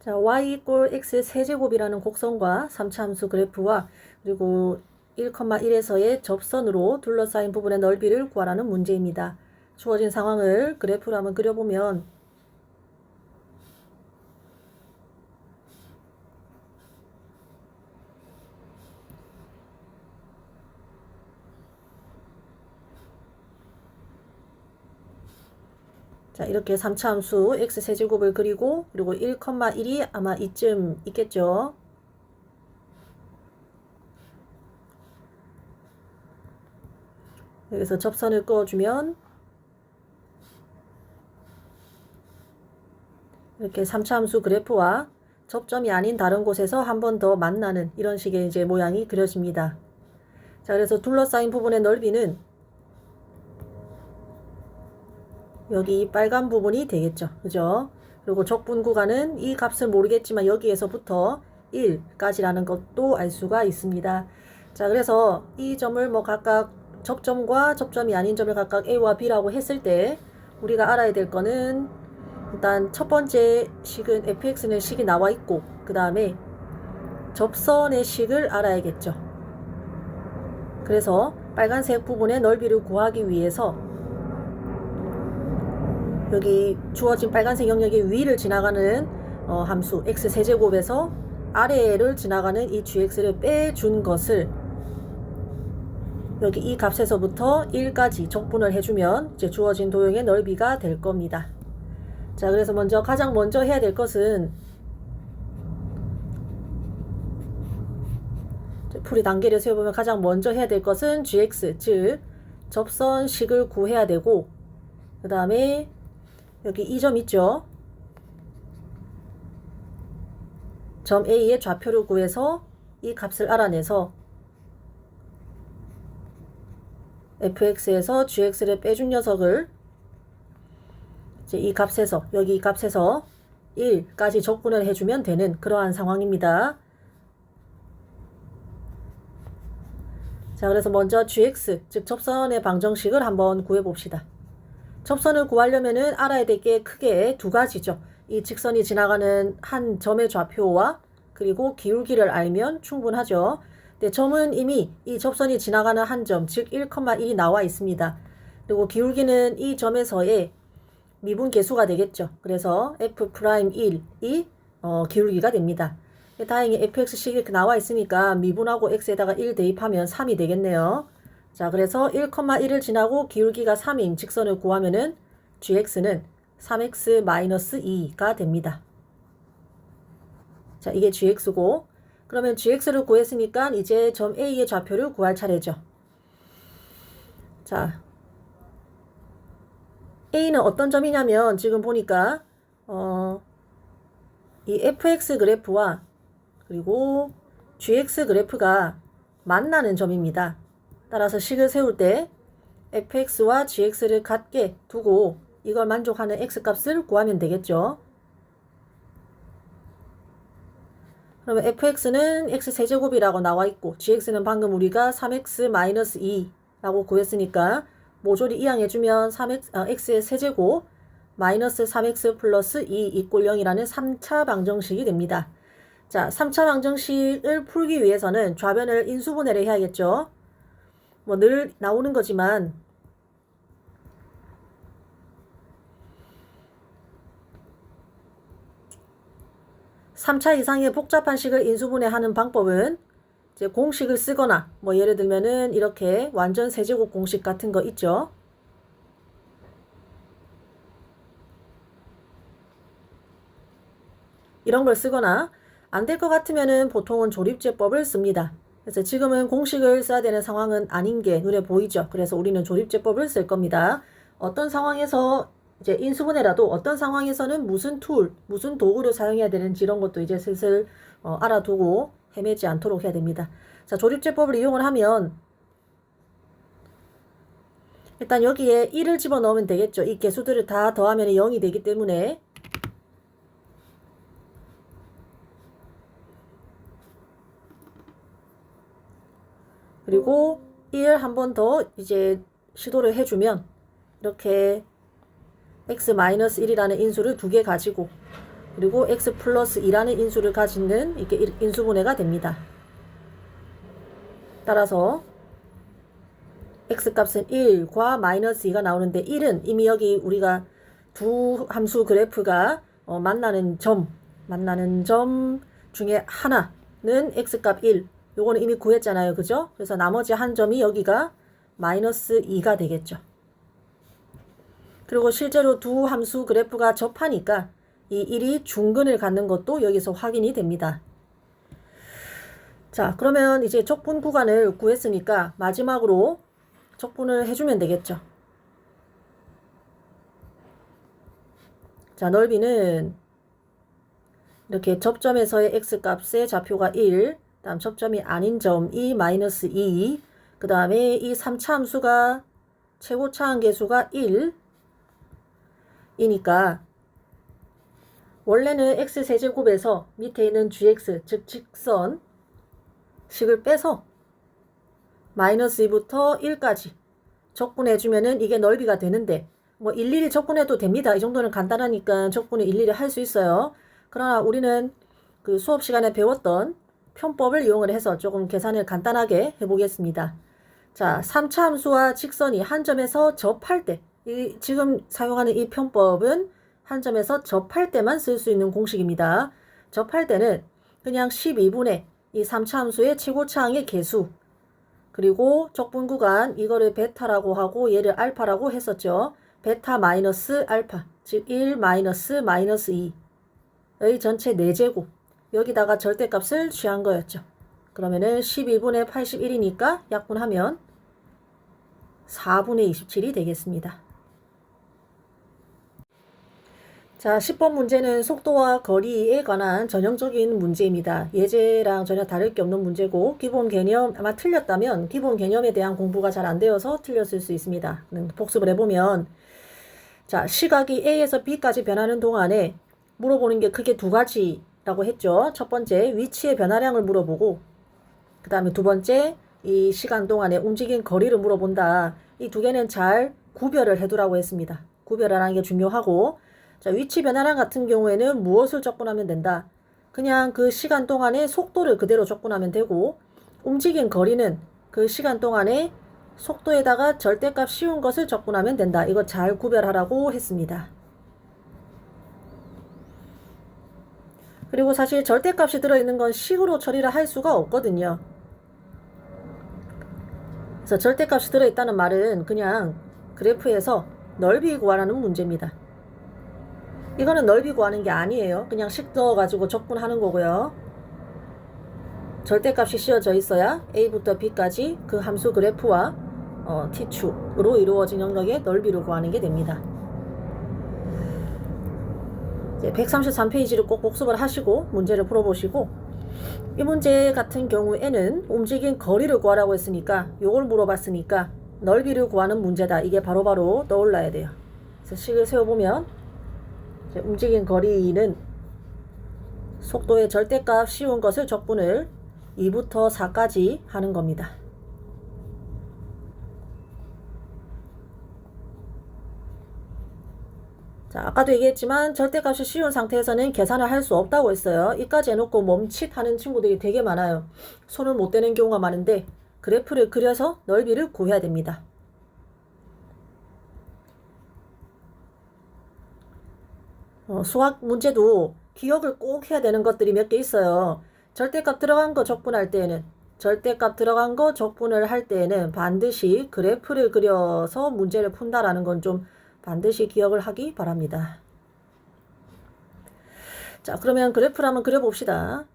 자, y 이꼴 x 세제곱이라는 곡선과 3차 함수 그래프와 그리고 1,1에서의 접선으로 둘러싸인 부분의 넓이를 구하라는 문제입니다. 주어진 상황을 그래프로 한번 그려보면 자, 이렇게 3차 함수 x 세제곱을 그리고 1,1이 아마 이쯤 있겠죠. 여기서 접선을 그어주면 이렇게 3차 함수 그래프와 접점이 아닌 다른 곳에서 한 번 더 만나는 이런 식의 이제 모양이 그려집니다. 자, 그래서 둘러싸인 부분의 넓이는 여기 빨간 부분이 되겠죠. 그죠? 그리고 적분 구간은 이 값을 모르겠지만 여기에서부터 1까지라는 것도 알 수가 있습니다. 자, 그래서 이 점을 뭐 각각 접점과 접점이 아닌 점을 각각 A와 B라고 했을 때 우리가 알아야 될 거는 일단 첫 번째 식은 fx는 식이 나와 있고 그 다음에 접선의 식을 알아야겠죠. 그래서 빨간색 부분의 넓이를 구하기 위해서 여기 주어진 빨간색 영역의 위를 지나가는 함수 x세제곱에서 아래를 지나가는 이 gx를 빼준 것을 여기 이 값에서부터 1까지 적분을 해주면 이제 주어진 도형의 넓이가 될 겁니다. 자, 그래서 가장 먼저 해야 될 것은 풀이 단계를 세워보면 가장 먼저 해야 될 것은 gx, 즉 접선식을 구해야 되고 그 다음에 여기 이 점 있죠? 점 A의 좌표를 구해서 이 값을 알아내서 fx에서 gx를 빼준 녀석을 이제 이 값에서 여기 이 값에서 1까지 적분을 해주면 되는 그러한 상황입니다. 자, 그래서 먼저 gx, 즉 접선의 방정식을 한번 구해봅시다. 접선을 구하려면은 알아야 될 게 크게 두 가지죠. 이 직선이 지나가는 한 점의 좌표와 그리고 기울기를 알면 충분하죠. 근데 점은 이미 이 접선이 지나가는 한 점, 즉 1,1이 나와 있습니다. 그리고 기울기는 이 점에서의 미분 계수가 되겠죠. 그래서 f'1이 기울기가 됩니다. 다행히 fx식이 이렇게 나와 있으니까 미분하고 x에다가 1 대입하면 3이 되겠네요. 자, 그래서 1,1을 지나고 기울기가 3인 직선을 구하면은 gx는 3x-2가 됩니다. 자, 이게 gx고 그러면 gx를 구했으니까 이제 점 A의 좌표를 구할 차례죠. 자, A는 어떤 점이냐면 지금 보니까 이 fx 그래프와 그리고 gx 그래프가 만나는 점입니다. 따라서 식을 세울 때 fx와 gx를 같게 두고 이걸 만족하는 x값을 구하면 되겠죠. 그러면 fx는 x세제곱이라고 나와 있고 gx는 방금 우리가 3x-2라고 구했으니까 모조리 이항해주면 x의 세제곱 마이너스 3x 플러스 2 이꼴 0이라는 3차 방정식이 됩니다. 자, 3차 방정식을 풀기 위해서는 좌변을 인수분해를 해야겠죠. 뭐 늘 나오는 거지만 (3차) 이상의 복잡한 식을 인수분해하는 방법은 이제 공식을 쓰거나 뭐 예를 들면은 이렇게 완전 세제곱 공식 같은 거 있죠. 이런 걸 쓰거나 안 될 것 같으면은 보통은 조립제법을 씁니다. 그래서 지금은 공식을 써야 되는 상황은 아닌 게 눈에 보이죠. 그래서 우리는 조립제법을 쓸 겁니다. 어떤 상황에서 이제 인수분해라도 어떤 상황에서는 무슨 툴, 무슨 도구를 사용해야 되는지 이런 것도 이제 슬슬 알아두고 헤매지 않도록 해야 됩니다. 자, 조립제법을 이용을 하면 일단 여기에 1을 집어넣으면 되겠죠. 이 개수들을 다 더하면 0이 되기 때문에 그리고 1 한 번 더 이제 시도를 해주면 이렇게 x-1이라는 인수를 두 개 가지고 그리고 x 플러스 2라는 인수를 가지는 이렇게 인수분해가 됩니다. 따라서 x값은 1과 마이너스 2가 나오는데 1은 이미 여기 우리가 두 함수 그래프가 만나는 점 중에 하나는 x값 1, 요거는 이미 구했잖아요. 그죠? 그래서 나머지 한 점이 여기가 마이너스 2가 되겠죠. 그리고 실제로 두 함수 그래프가 접하니까 이 1이 중근을 갖는 것도 여기서 확인이 됩니다. 자, 그러면 이제 적분 구간을 구했으니까 마지막으로 적분을 해주면 되겠죠. 자, 넓이는 이렇게 접점에서의 x값의 좌표가 1, 다음 접점이 아닌 점 2, 마이너스 2, 그 다음에 이 3차 함수가 최고차 한계수가 1 이니까 원래는 x세제곱에서 밑에 있는 gx, 즉 직선 식을 빼서 마이너스 2부터 1까지 적분해주면은 이게 넓이가 되는데 뭐 일일이 적분해도 됩니다. 이 정도는 간단하니까 적분을 일일이 할 수 있어요. 그러나 우리는 그 수업 시간에 배웠던 편법을 이용을 해서 조금 계산을 간단하게 해보겠습니다. 자, 3차 함수와 직선이 한 점에서 접할 때, 지금 사용하는 이 편법은 한 점에서 접할 때만 쓸 수 있는 공식입니다. 접할 때는 그냥 12분의 이 3차 함수의 최고차항의 계수, 그리고 적분 구간 이거를 베타라고 하고 얘를 알파라고 했었죠. 베타 마이너스 알파, 즉 1 마이너스 2의 전체 4제곱, 여기다가 절대값을 취한 거였죠. 그러면은 12분의 81이니까 약분하면 4분의 27이 되겠습니다. 자, 10번 문제는 속도와 거리에 관한 전형적인 문제입니다. 예제랑 전혀 다를 게 없는 문제고 기본 개념 아마 틀렸다면 기본 개념에 대한 공부가 잘 안 되어서 틀렸을 수 있습니다. 복습을 해보면 자, 시각이 A에서 B까지 변하는 동안에 물어보는 게 크게 두 가지라고 했죠. 첫 번째 위치의 변화량을 물어보고 그 다음에 두 번째 이 시간 동안에 움직인 거리를 물어본다. 이 두 개는 잘 구별을 해두라고 했습니다. 구별하는 게 중요하고 자, 위치 변화량 같은 경우에는 무엇을 적분하면 된다? 그냥 그 시간 동안의 속도를 그대로 적분하면 되고 움직인 거리는 그 시간 동안의 속도에다가 절대값 씌운 것을 적분하면 된다. 이거 잘 구별하라고 했습니다. 그리고 사실 절대값이 들어있는 건 식으로 처리를 할 수가 없거든요. 그래서 절대값이 들어있다는 말은 그냥 그래프에서 넓이 구하라는 문제입니다. 이거는 넓이 구하는 게 아니에요. 그냥 식 넣어가지고 적분하는 거고요. 절대값이 씌워져 있어야 A부터 B까지 그 함수 그래프와 T축으로 이루어진 영역의 넓이를 구하는 게 됩니다. 133페이지를 꼭 복습을 하시고 문제를 풀어보시고 이 문제 같은 경우에는 움직인 거리를 구하라고 했으니까 요걸 물어봤으니까 넓이를 구하는 문제다. 이게 바로바로 떠올라야 돼요. 그래서 식을 세워보면 움직인 거리는 속도의 절대값 씌운 것을 적분을 2부터 4까지 하는 겁니다. 자, 아까도 얘기했지만 절대값이 씌운 상태에서는 계산을 할 수 없다고 했어요. 이까지 해놓고 멈칫하는 친구들이 되게 많아요. 손을 못 대는 경우가 많은데 그래프를 그려서 넓이를 구해야 됩니다. 수학 문제도 기억을 꼭 해야 되는 것들이 몇 개 있어요. 절대값 들어간 거 적분할 때에는 적분을 할 때에는 반드시 그래프를 그려서 문제를 푼다라는 건 좀 반드시 기억을 하기 바랍니다. 자, 그러면 그래프를 한번 그려봅시다.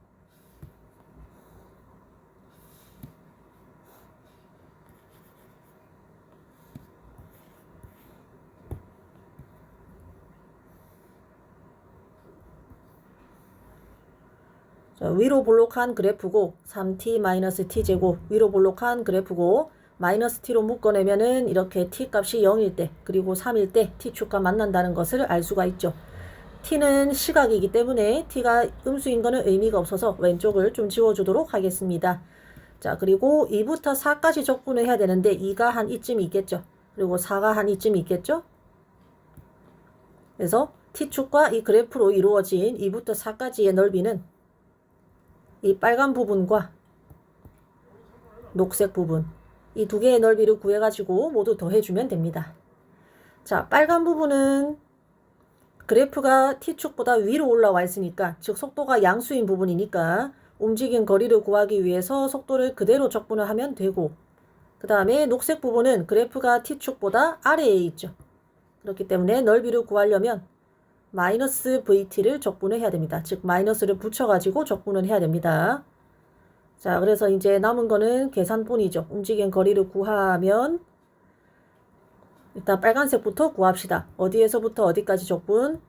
자, 위로 볼록한 그래프고 3t-t제곱 위로 볼록한 그래프고 마이너스 t로 묶어내면은 이렇게 t 값이 0일 때 그리고 3일 때 t축과 만난다는 것을 알 수가 있죠. t는 시각이기 때문에 t가 음수인 거는 의미가 없어서 왼쪽을 좀 지워주도록 하겠습니다. 자, 그리고 2부터 4까지 적분을 해야 되는데 2가 한 이쯤 있겠죠. 그리고 4가 한 이쯤 있겠죠. 그래서 T축과 이 그래프로 이루어진 2부터 4까지의 넓이는 이 빨간 부분과 녹색 부분, 이 두 개의 넓이를 구해가지고 모두 더해주면 됩니다. 자, 빨간 부분은 그래프가 T축보다 위로 올라와 있으니까, 즉 속도가 양수인 부분이니까 움직인 거리를 구하기 위해서 속도를 그대로 적분을 하면 되고, 그 다음에 녹색 부분은 그래프가 T축보다 아래에 있죠. 그렇기 때문에 넓이를 구하려면 마이너스 VT를 적분을 해야 됩니다. 즉 마이너스를 붙여가지고 적분을 해야 됩니다. 자, 그래서 이제 남은 거는 계산뿐이죠. 움직인 거리를 구하면 일단 빨간색부터 구합시다. 어디에서부터 어디까지 적분?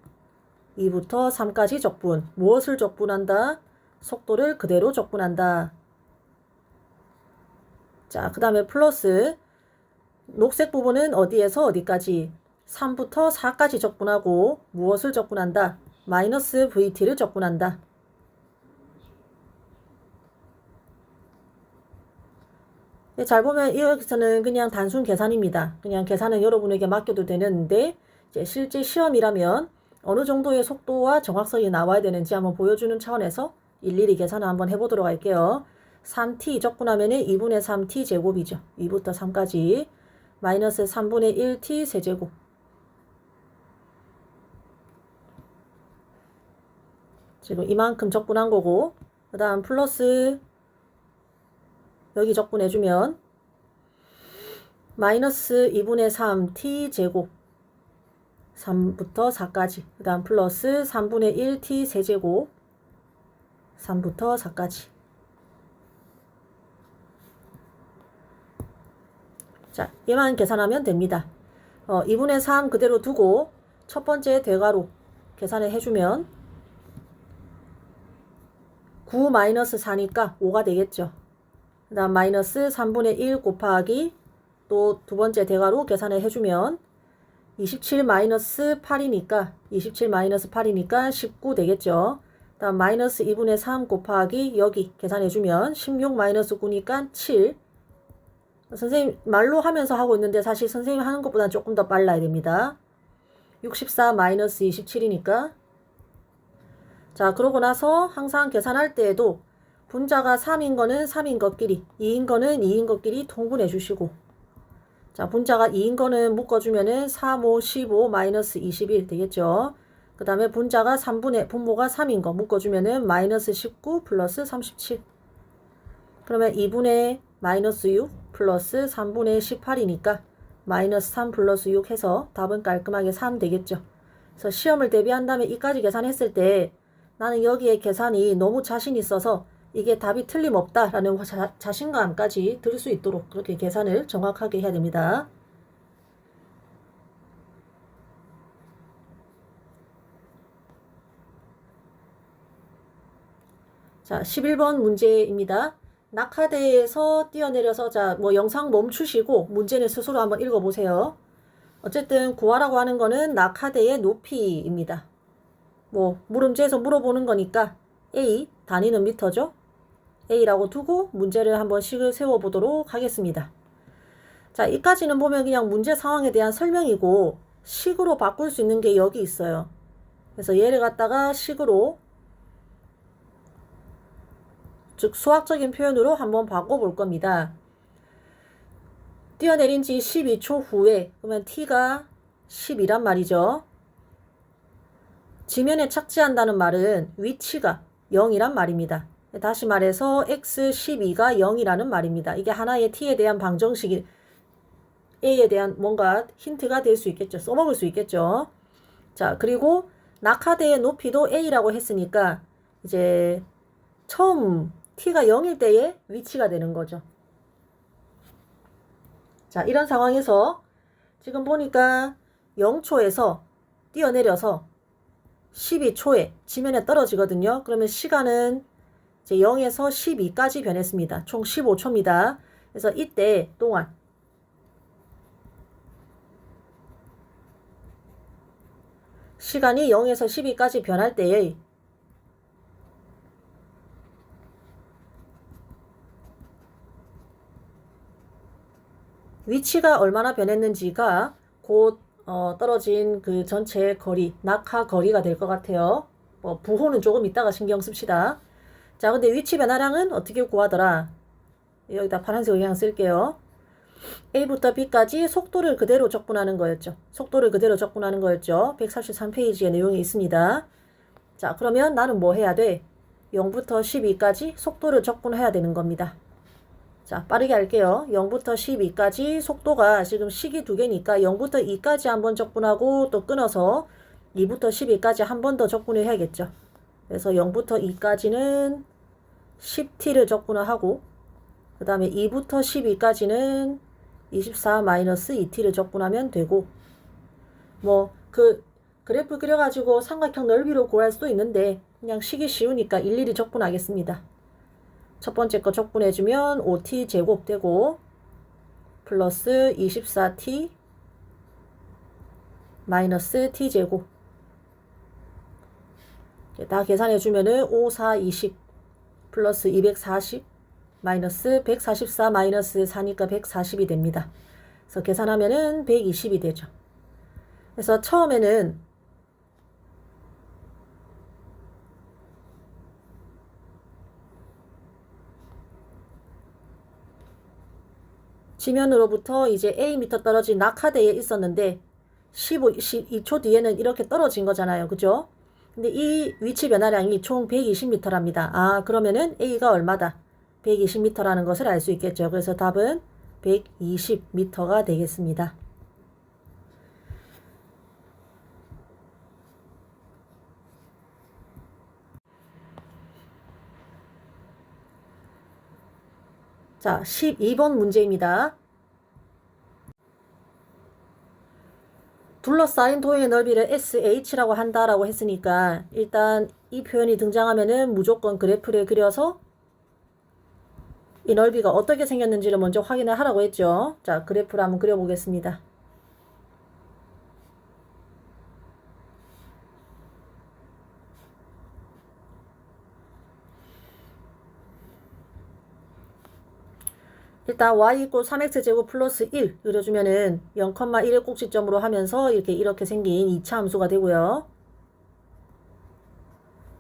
2부터 3까지 적분. 무엇을 적분한다? 속도를 그대로 적분한다. 자, 그 다음에 플러스 녹색 부분은 어디에서 어디까지? 3부터 4까지 적분하고 무엇을 적분한다? 마이너스 VT를 적분한다. 잘 보면 여기서는 그냥 단순 계산입니다. 그냥 계산은 여러분에게 맡겨도 되는데 이제 실제 시험이라면 어느 정도의 속도와 정확성이 나와야 되는지 한번 보여주는 차원에서 일일이 계산을 한번 해보도록 할게요. 3t 적분하면 2분의 3t 제곱이죠. 2부터 3까지 마이너스 3분의 1t 세제곱. 지금 이만큼 적분한 거고, 그 다음 플러스 여기 적분해주면 마이너스 2분의 3t 제곱 3부터 4까지, 그 다음 플러스 3분의 1t 세제곱 3부터 4까지. 자, 얘만 계산하면 됩니다. 2분의 3 그대로 두고 첫 번째 대괄호 계산을 해주면 9 마이너스 4니까 5가 되겠죠. 그 다음 마이너스 3분의 1 곱하기 또 두 번째 대괄호 계산을 해주면 27 마이너스 8이니까 27 마이너스 8이니까 19 되겠죠. 그 다음 마이너스 2분의 3 곱하기 여기 계산해주면 16 마이너스 9니까 7. 선생님 말로 하면서 하고 있는데 사실 선생님 하는 것보다 조금 더 빨라야 됩니다. 64 마이너스 27이니까. 자, 그러고 나서 항상 계산할 때에도 분자가 3인 거는 3인 것끼리, 2인 거는 2인 것끼리 통분해 주시고, 자, 분자가 2인 거는 묶어주면은 3, 5, 15, 마이너스 21 되겠죠. 그 다음에 분모가 3인 거 묶어주면은 마이너스 19 플러스 37. 그러면 2분의 마이너스 6 플러스 3분의 18이니까 마이너스 3 플러스 6 해서 답은 깔끔하게 3 되겠죠. 그래서 시험을 대비한 다음에 이까지 계산했을 때 나는 여기에 계산이 너무 자신 있어서 이게 답이 틀림없다라는 자신감까지 들 수 있도록 그렇게 계산을 정확하게 해야 됩니다. 자, 11번 문제입니다. 낙하대에서 뛰어내려서 영상 멈추시고 문제는 스스로 한번 읽어보세요. 어쨌든 구하라고 하는 거는 낙하대의 높이입니다. 물음지에서 물어보는 거니까 A, 단위는 미터죠. A라고 두고 문제를 한번 식을 세워보도록 하겠습니다. 자, 이까지는 보면 그냥 문제 상황에 대한 설명이고 식으로 바꿀 수 있는 게 여기 있어요. 그래서 얘를 갖다가 식으로, 즉 수학적인 표현으로 한번 바꿔볼 겁니다. 뛰어내린 지 12초 후에, 그러면 t가 10이란 말이죠. 지면에 착지한다는 말은 위치가 0이란 말입니다. 다시 말해서 x12가 0이라는 말입니다. 이게 하나의 t에 대한 방정식이 a에 대한 뭔가 힌트가 될 수 있겠죠. 써먹을 수 있겠죠. 자, 그리고 낙하대의 높이도 a라고 했으니까 이제 처음 t가 0일 때의 위치가 되는 거죠. 자, 이런 상황에서 지금 보니까 0초에서 뛰어내려서 12초에 지면에 떨어지거든요. 그러면 시간은 이제 0에서 12까지 변했습니다. 총 15초입니다. 그래서 이때 동안 시간이 0에서 12까지 변할 때에 위치가 얼마나 변했는지가 곧 떨어진 그 전체 거리, 낙하 거리가 될 것 같아요. 부호는 조금 이따가 신경 씁시다. 자, 근데 위치 변화량은 어떻게 구하더라? 여기다 파란색 그냥 쓸게요. A부터 B까지 속도를 그대로 적분하는 거였죠. 속도를 그대로 적분하는 거였죠. 143페이지에 내용이 있습니다. 자, 그러면 나는 뭐 해야 돼? 0부터 12까지 속도를 적분해야 되는 겁니다. 자, 빠르게 할게요. 0부터 12까지 속도가 지금 식이 두 개니까 0부터 2까지 한번 적분하고 또 끊어서 2부터 12까지 한 번 더 적분을 해야겠죠. 그래서 0부터 2까지는 10t를 적분을 하고 그 다음에 2부터 12까지는 24-2t를 적분하면 되고 그 그래프 그려가지고 삼각형 넓이로 구할 수도 있는데 그냥 식이 쉬우니까 일일이 적분하겠습니다. 첫 번째 거 적분해주면 5t 제곱 되고 플러스 24t 마이너스 t 제곱 다 계산해주면은 5, 4, 20 플러스 240 마이너스 144 마이너스 4니까 140이 됩니다. 그래서 계산하면은 120이 되죠. 그래서 처음에는 지면으로부터 이제 A미터 떨어진 낙하대에 있었는데 12초 뒤에는 이렇게 떨어진 거잖아요. 그죠? 근데 이 위치 변화량이 총 120m랍니다. 아, 그러면은 A가 얼마다? 120m라는 것을 알 수 있겠죠. 그래서 답은 120m가 되겠습니다. 자, 12번 문제입니다. 둘러싸인 도형의 넓이를 SH라고 한다라고 했으니까 일단 이 표현이 등장하면은 무조건 그래프를 그려서 이 넓이가 어떻게 생겼는지를 먼저 확인을 하라고 했죠. 자, 그래프를 한번 그려보겠습니다. 일단 y 이꼴 3x제곱 플러스 1 그려주면은 0,1을 꼭지점으로 하면서 이렇게 생긴 2차 함수가 되고요.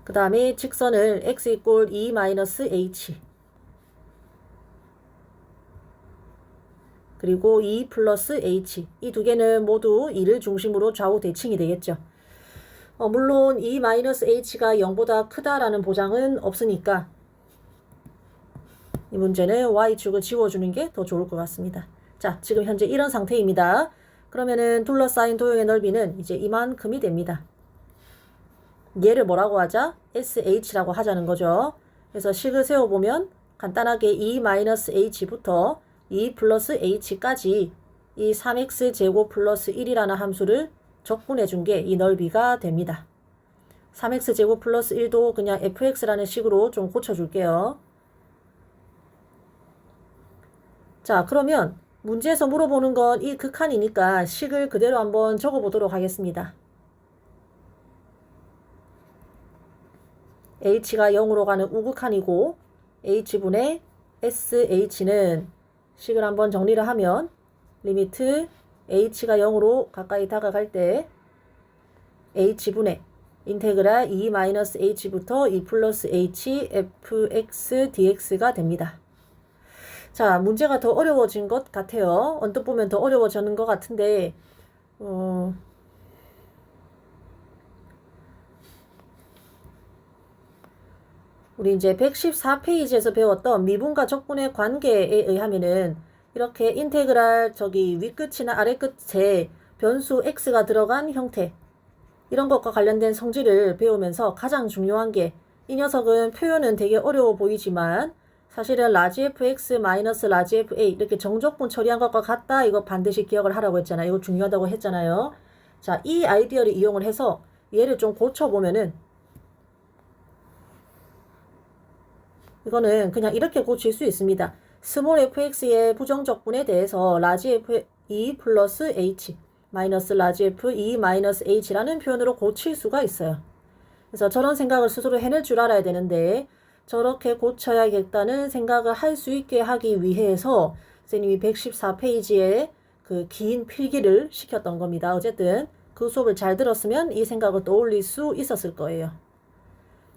그 다음에 직선을 x 이꼴 2 마이너스 h 그리고 2 플러스 h 이 두 개는 모두 2를 중심으로 좌우 대칭이 되겠죠. 물론 2 마이너스 h가 0보다 크다라는 보장은 없으니까 이 문제는 y축을 지워주는 게 더 좋을 것 같습니다. 자, 지금 현재 이런 상태입니다. 그러면은 둘러싸인 도형의 넓이는 이제 이만큼이 됩니다. 얘를 뭐라고 하자? sh라고 하자는 거죠. 그래서 식을 세워보면 간단하게 2-h부터 2 플러스 h까지 이 3x제곱 플러스 1이라는 함수를 적분해 준 게 이 넓이가 됩니다. 3x제곱 플러스 1도 그냥 fx라는 식으로 좀 고쳐줄게요. 자, 그러면 문제에서 물어보는 건 이 극한이니까 식을 그대로 한번 적어보도록 하겠습니다. h가 0으로 가는 우극한이고 h분의 sh는 식을 한번 정리를 하면 리미트 h가 0으로 가까이 다가갈 때 h분의 인테그랄 2-h부터 2 플러스 h fx dx가 됩니다. 자, 문제가 더 어려워진 것 같아요. 언뜻 보면 더 어려워지는 것 같은데 우리 이제 114페이지에서 배웠던 미분과 적분의 관계에 의하면은 이렇게 인테그랄 윗끝이나 아래끝에 변수 x가 들어간 형태 이런 것과 관련된 성질을 배우면서 가장 중요한 게 이 녀석은 표현은 되게 어려워 보이지만 사실은 라지 fx 마이너스 라지 fa 이렇게 정적분 처리한 것과 같다. 이거 반드시 기억을 하라고 했잖아요. 이거 중요하다고 했잖아요. 자, 이 아이디어를 이용을 해서 얘를 좀 고쳐보면은 이거는 그냥 이렇게 고칠 수 있습니다. 스몰 fx의 부정적분에 대해서 라지 f2 플러스 h 마이너스 라지 f2 마이너스 h라는 표현으로 고칠 수가 있어요. 그래서 저런 생각을 스스로 해낼 줄 알아야 되는데 저렇게 고쳐야겠다는 생각을 할 수 있게 하기 위해서 선생님이 114페이지에 그 긴 필기를 시켰던 겁니다. 어쨌든 그 수업을 잘 들었으면 이 생각을 떠올릴 수 있었을 거예요.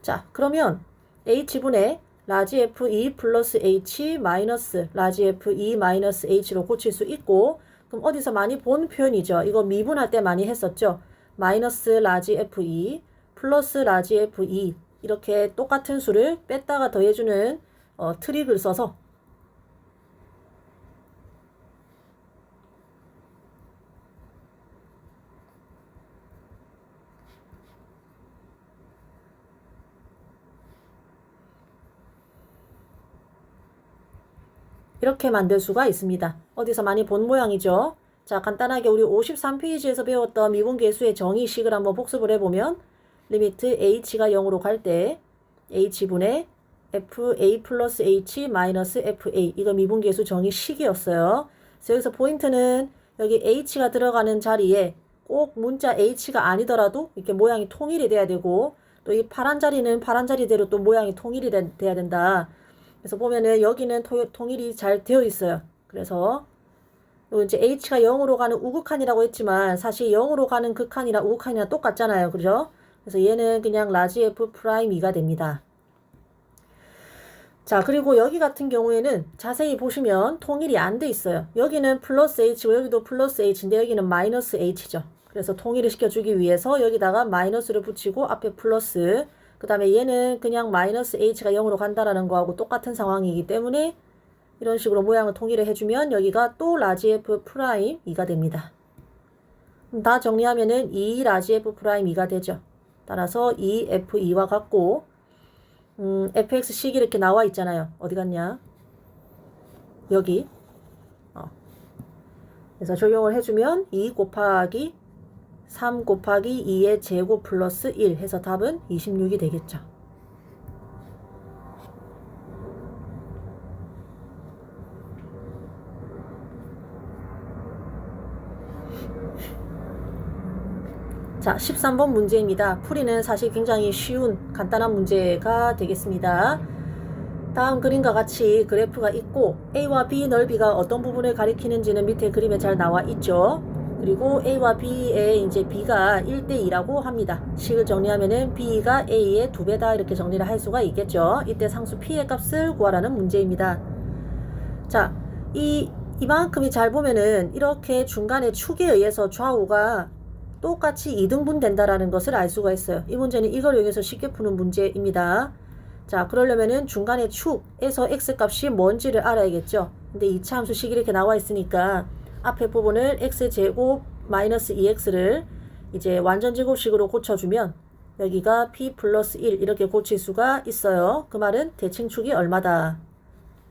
자, 그러면 h분의 라지 F2 플러스 h 마이너스 라지 F2 마이너스 h로 고칠 수 있고, 그럼 어디서 많이 본 표현이죠. 이거 미분할 때 많이 했었죠. 마이너스 라지 F2 플러스 라지 F2 이렇게 똑같은 수를 뺐다가 더해주는 트릭을 써서 이렇게 만들 수가 있습니다. 어디서 많이 본 모양이죠. 자, 간단하게 우리 53페이지에서 배웠던 미분계수의 정의식을 한번 복습을 해보면 리미트 h가 0으로 갈 때 h분의 fa 플러스 h 마이너스 fa 이거 미분계수 정의식이었어요. 그래서 여기서 포인트는 여기 h가 들어가는 자리에 꼭 문자 h가 아니더라도 이렇게 모양이 통일이 돼야 되고, 또 이 파란 자리는 파란 자리대로 또 모양이 통일이 돼야 된다. 그래서 보면은 여기는 통일이 잘 되어 있어요. 그래서 이제 h가 0으로 가는 우극한이라고 했지만 사실 0으로 가는 극한이랑 우극한이랑 똑같잖아요. 그죠? 그래서 얘는 그냥 라지 f 프라임 2가 됩니다. 자, 그리고 여기 같은 경우에는 자세히 보시면 통일이 안 돼 있어요. 여기는 플러스 h고 여기도 플러스 h인데 여기는 마이너스 h죠. 그래서 통일을 시켜주기 위해서 여기다가 마이너스를 붙이고 앞에 플러스, 그 다음에 얘는 그냥 마이너스 h가 0으로 간다라는 거하고 똑같은 상황이기 때문에 이런 식으로 모양을 통일을 해주면 여기가 또 라지 f 프라임 2가 됩니다. 다 정리하면은 2 라지 f 프라임 2가 되죠. 따라서 2f2와 같고, fx식 이렇게 나와 있잖아요. 어디 갔냐? 여기. 그래서 적용을 해주면 2 곱하기 3 곱하기 2의 제곱 플러스 1 해서 답은 26이 되겠죠. 자, 13번 문제입니다. 풀이는 사실 굉장히 쉬운 간단한 문제가 되겠습니다. 다음 그림과 같이 그래프가 있고 A와 B 넓이가 어떤 부분을 가리키는지는 밑에 그림에 잘 나와 있죠. 그리고 A와 B의 이제 B가 1대2라고 합니다. 식을 정리하면은 B가 A의 2배다 이렇게 정리를 할 수가 있겠죠. 이때 상수 P의 값을 구하라는 문제입니다. 자, 이만큼이 잘 보면은 이렇게 중간에 축에 의해서 좌우가 똑같이 2등분 된다라는 것을 알 수가 있어요. 이 문제는 이걸 이용해서 쉽게 푸는 문제입니다. 자, 그러려면은 중간에 축에서 x값이 뭔지를 알아야겠죠. 근데 이차함수식이 이렇게 나와 있으니까 앞에 부분을 x제곱 마이너스 2x를 이제 완전제곱식으로 고쳐주면 여기가 p 플러스 1 이렇게 고칠 수가 있어요. 그 말은 대칭축이 얼마다?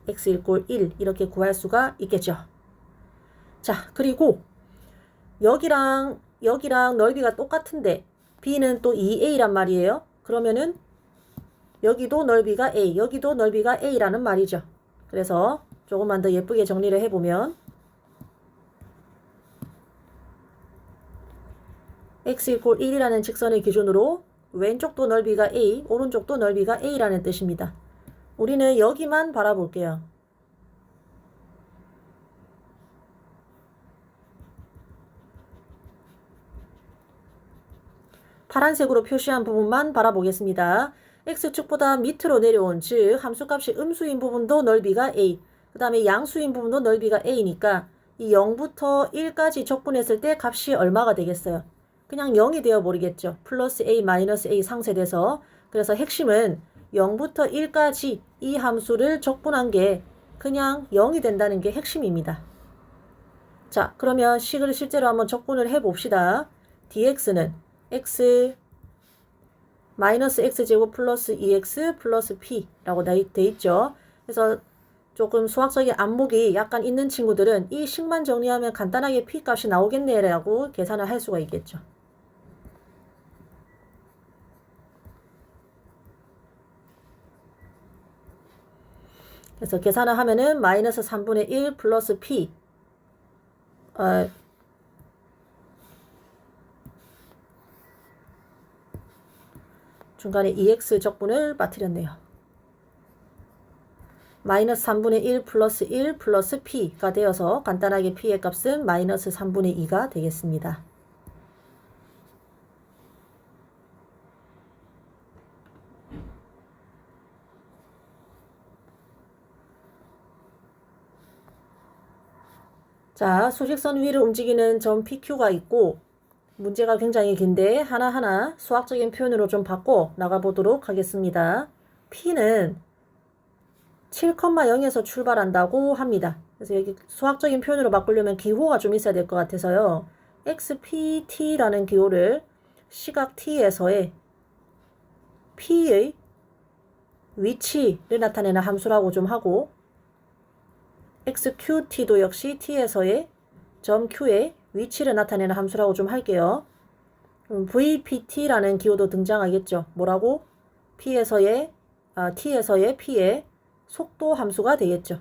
x = 1 이렇게 구할 수가 있겠죠. 자, 그리고 여기랑 넓이가 똑같은데 b는 또 2a란 말이에요. 그러면은 여기도 넓이가 a, 여기도 넓이가 a라는 말이죠. 그래서 조금만 더 예쁘게 정리를 해보면 x = 1이라는 직선의 기준으로 왼쪽도 넓이가 a, 오른쪽도 넓이가 a라는 뜻입니다. 우리는 여기만 바라볼게요. 파란색으로 표시한 부분만 바라보겠습니다. x축보다 밑으로 내려온, 즉 함수값이 음수인 부분도 넓이가 a, 그 다음에 양수인 부분도 넓이가 a니까 이 0부터 1까지 적분했을 때 값이 얼마가 되겠어요? 그냥 0이 되어버리겠죠. 플러스 a 마이너스 a 상쇄돼서. 그래서 핵심은 0부터 1까지 이 함수를 적분한 게 그냥 0이 된다는 게 핵심입니다. 자, 그러면 식을 실제로 한번 적분을 해봅시다. dx는 x 마이너스 x제곱 플러스 2x 플러스 p라고 돼 있죠. 그래서 조금 수학적인 안목이 약간 있는 친구들은 이 식만 정리하면 간단하게 p 값이 나오겠네라고 계산을 할 수가 있겠죠. 그래서 계산을 하면은 마이너스 3분의 1 플러스 p 중간에 2x 적분을 빠뜨렸네요. 마이너스 3분의 1 플러스 1 플러스 p가 되어서 간단하게 p의 값은 마이너스 3분의 2가 되겠습니다. 자, 소식선 위를 움직이는 점 PQ가 있고 문제가 굉장히 긴데 하나하나 수학적인 표현으로 좀 바꿔 나가보도록 하겠습니다. P는 7,0에서 출발한다고 합니다. 그래서 여기 수학적인 표현으로 바꾸려면 기호가 좀 있어야 될 것 같아서요. XPT라는 기호를 시각 T에서의 P의 위치를 나타내는 함수라고 좀 하고 XQT도 역시 T에서의 점 Q의 위치를 나타내는 함수라고 좀 할게요. VPT라는 기호도 등장하겠죠. 뭐라고? T에서의 P의 속도 함수가 되겠죠.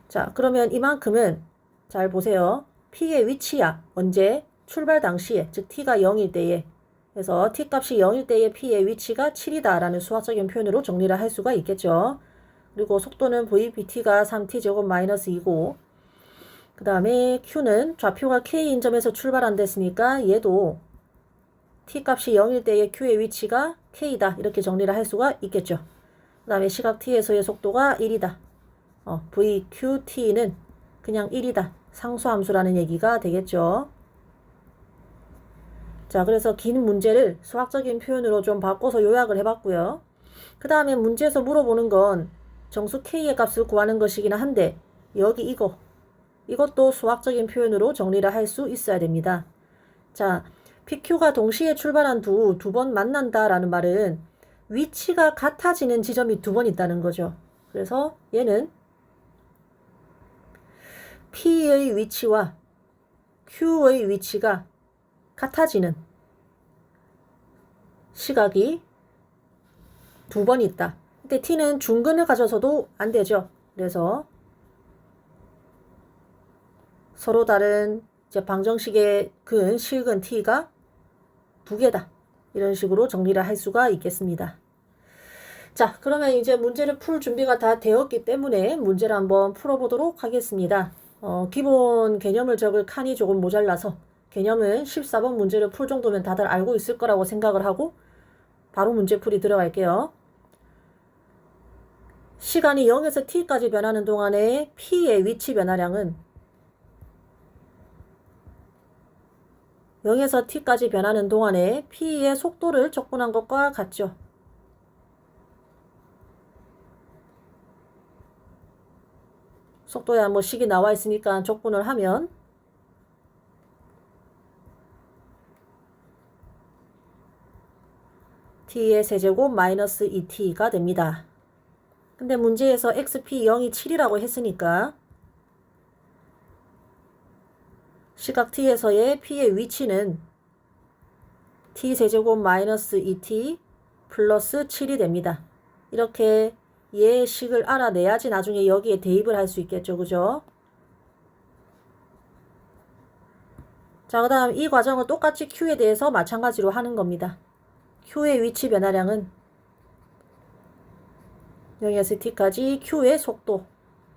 자, 그러면 이만큼은 잘 보세요. P의 위치야. 언제? 출발 당시에, 즉 T가 0일 때에. 그래서 T값이 0일 때의 P의 위치가 7이다 라는 수학적인 표현으로 정리를 할 수가 있겠죠. 그리고 속도는 VPT가 3T제곱 마이너스 2고 그 다음에 Q는 좌표가 K인 점에서 출발한댔으니까 얘도 T값이 0일 때의 Q의 위치가 K다 이렇게 정리를 할 수가 있겠죠. 그 다음에 시각 T에서의 속도가 1이다. VQT는 그냥 1이다. 상수함수라는 얘기가 되겠죠. 자, 그래서 긴 문제를 수학적인 표현으로 좀 바꿔서 요약을 해봤고요. 그 다음에 문제에서 물어보는 건 정수 K의 값을 구하는 것이긴 한데 여기 이것도 수학적인 표현으로 정리를 할 수 있어야 됩니다. 자, PQ가 동시에 출발한 두 번 만난다라는 말은 위치가 같아지는 지점이 두 번 있다는 거죠. 그래서 얘는 P의 위치와 Q의 위치가 같아지는 시각이 두 번 있다. 근데 T는 중근을 가져서도 안 되죠. 그래서 서로 다른 이제 방정식의 실근 T가 두 개다. 이런 식으로 정리를 할 수가 있겠습니다. 자, 그러면 이제 문제를 풀 준비가 다 되었기 때문에 문제를 한번 풀어보도록 하겠습니다. 기본 개념을 적을 칸이 조금 모자라서 개념은 14번 문제를 풀 정도면 다들 알고 있을 거라고 생각을 하고 바로 문제풀이 들어갈게요. 시간이 0에서 t까지 변하는 동안에 p의 위치 변화량은 0에서 t까지 변하는 동안에 p의 속도를 적분한 것과 같죠. 속도야 뭐 식이 나와 있으니까 적분을 하면 t의 세제곱 마이너스 2t가 됩니다. 근데 문제에서 xp 0이 7이라고 했으니까 시각 t에서의 p의 위치는 t 세제곱 마이너스 2t 플러스 7이 됩니다. 이렇게 얘의 식을 알아내야지 나중에 여기에 대입을 할 수 있겠죠. 그죠? 자, 그 다음 이 과정은 똑같이 q에 대해서 마찬가지로 하는 겁니다. q의 위치 변화량은 0에서 t까지 q의 속도,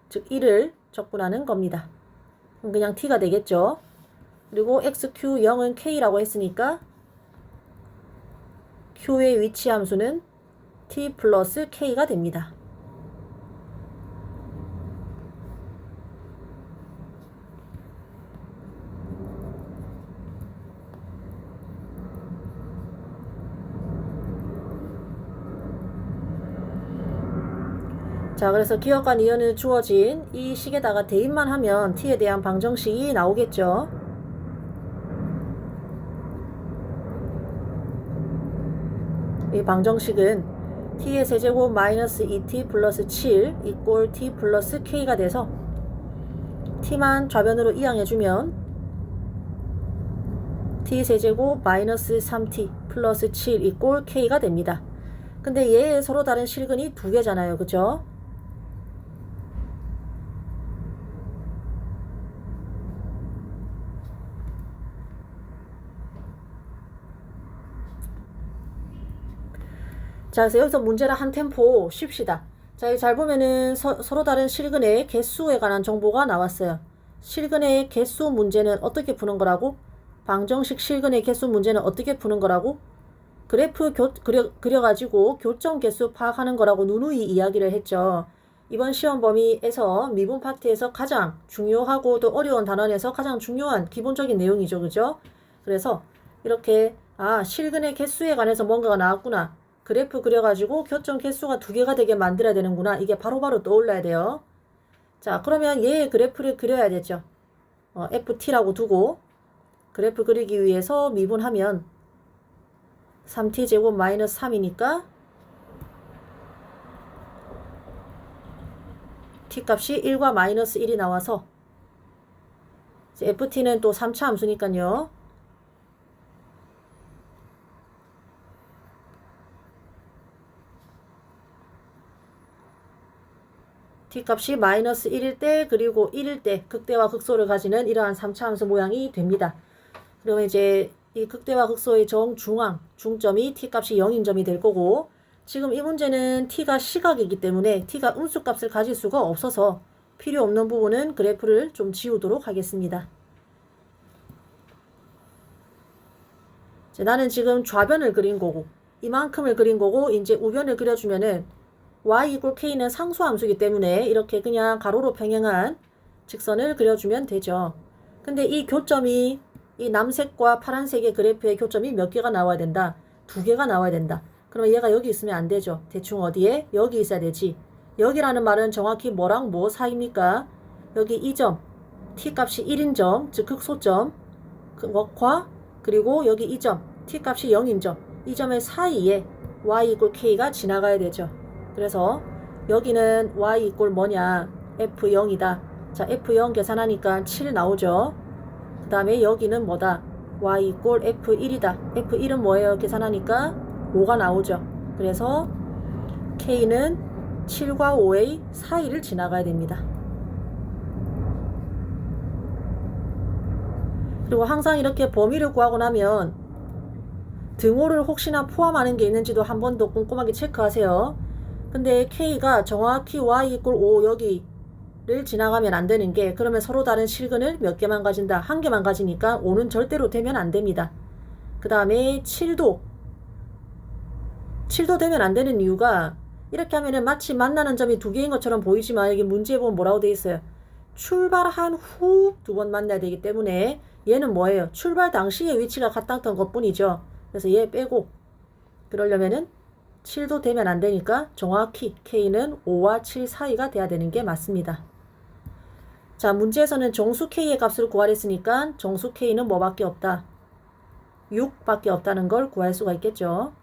즉 1을 적분하는 겁니다. 그럼 그냥 t가 되겠죠. 그리고 xq 0은 k라고 했으니까 q의 위치 함수는 t 플러스 k가 됩니다. 자, 그래서 기억과 니은을 주어진 이 식에다가 대입만 하면 t에 대한 방정식이 나오겠죠. 이 방정식은 t의 세제곱 마이너스 2t 플러스 7 이꼴 t 플러스 k가 돼서 t만 좌변으로 이항해주면 t 세제곱 마이너스 3t 플러스 7 이꼴 k가 됩니다. 근데 얘의 서로 다른 실근이 두 개잖아요. 그죠? 자, 그래서 여기서 문제를 한 템포 쉽시다. 자, 여기 잘 보면은 서로 다른 실근의 개수에 관한 정보가 나왔어요. 실근의 개수 문제는 어떻게 푸는 거라고? 방정식 실근의 개수 문제는 어떻게 푸는 거라고? 그래프 그려가지고 교점 개수 파악하는 거라고 누누이 이야기를 했죠. 이번 시험 범위에서 미분 파트에서 가장 중요하고 또 어려운 단원에서 가장 중요한 기본적인 내용이죠. 그죠? 그래서 이렇게 실근의 개수에 관해서 뭔가가 나왔구나. 그래프 그려가지고 교점 개수가 2개가 되게 만들어야 되는구나. 이게 바로바로 떠올라야 돼요. 자, 그러면 얘의 그래프를 그려야 되죠. FT라고 두고 그래프 그리기 위해서 미분하면 3t제곱 마이너스 3이니까 t값이 1과 마이너스 1이 나와서 ft는 또 3차 함수니까요. t값이 마이너스 1일 때 그리고 1일 때 극대와 극소를 가지는 이러한 3차 함수 모양이 됩니다. 그러면 이제 이 극대와 극소의 중점이 t값이 0인 점이 될 거고, 지금 이 문제는 t가 시각이기 때문에 t가 음수값을 가질 수가 없어서 필요 없는 부분은 그래프를 좀 지우도록 하겠습니다. 나는 지금 좌변을 그린 거고 이만큼을 그린 거고 이제 우변을 그려주면은 y = k는 상수함수이기 때문에 이렇게 그냥 가로로 평행한 직선을 그려주면 되죠. 근데 이 교점이 이 남색과 파란색의 그래프의 교점이 몇 개가 나와야 된다? 2개가 나와야 된다. 그러면 얘가 여기 있으면 안 되죠. 대충 어디에? 여기 있어야 되지. 여기라는 말은 정확히 뭐랑 뭐 사이입니까? 여기 이 점, t값이 1인 점, 즉 극소점 과 그리고 여기 이 점, t값이 0인 점, 이 점의 사이에 y = k가 지나가야 되죠. 그래서 여기는 y = 뭐냐? f0이다. 자, f0 계산하니까 7 나오죠. 그 다음에 여기는 뭐다? y = f1이다. f1은 뭐예요? 계산하니까 5가 나오죠. 그래서 k는 7과 5의 사이를 지나가야 됩니다. 그리고 항상 이렇게 범위를 구하고 나면 등호를 혹시나 포함하는 게 있는지도 한 번 더 꼼꼼하게 체크하세요. 근데 k가 정확히 y = 5 여기를 지나가면 안 되는 게, 그러면 서로 다른 실근을 몇 개만 가진다? 한 개만 가지니까 5는 절대로 되면 안 됩니다. 그 다음에 7도 되면 안 되는 이유가, 이렇게 하면은 마치 만나는 점이 2개인 것처럼 보이지만 여기 문제에 보면 뭐라고 되어 있어요? 출발한 후 2번 만나야 되기 때문에 얘는 뭐예요? 출발 당시의 위치가 같았던 것 뿐이죠. 그래서 얘 빼고, 그러려면은 7도 되면 안 되니까 정확히 k는 5와 7 사이가 돼야 되는 게 맞습니다. 자, 문제에서는 정수 k의 값을 구하랬으니까 정수 k는 뭐밖에 없다? 6밖에 없다는 걸 구할 수가 있겠죠.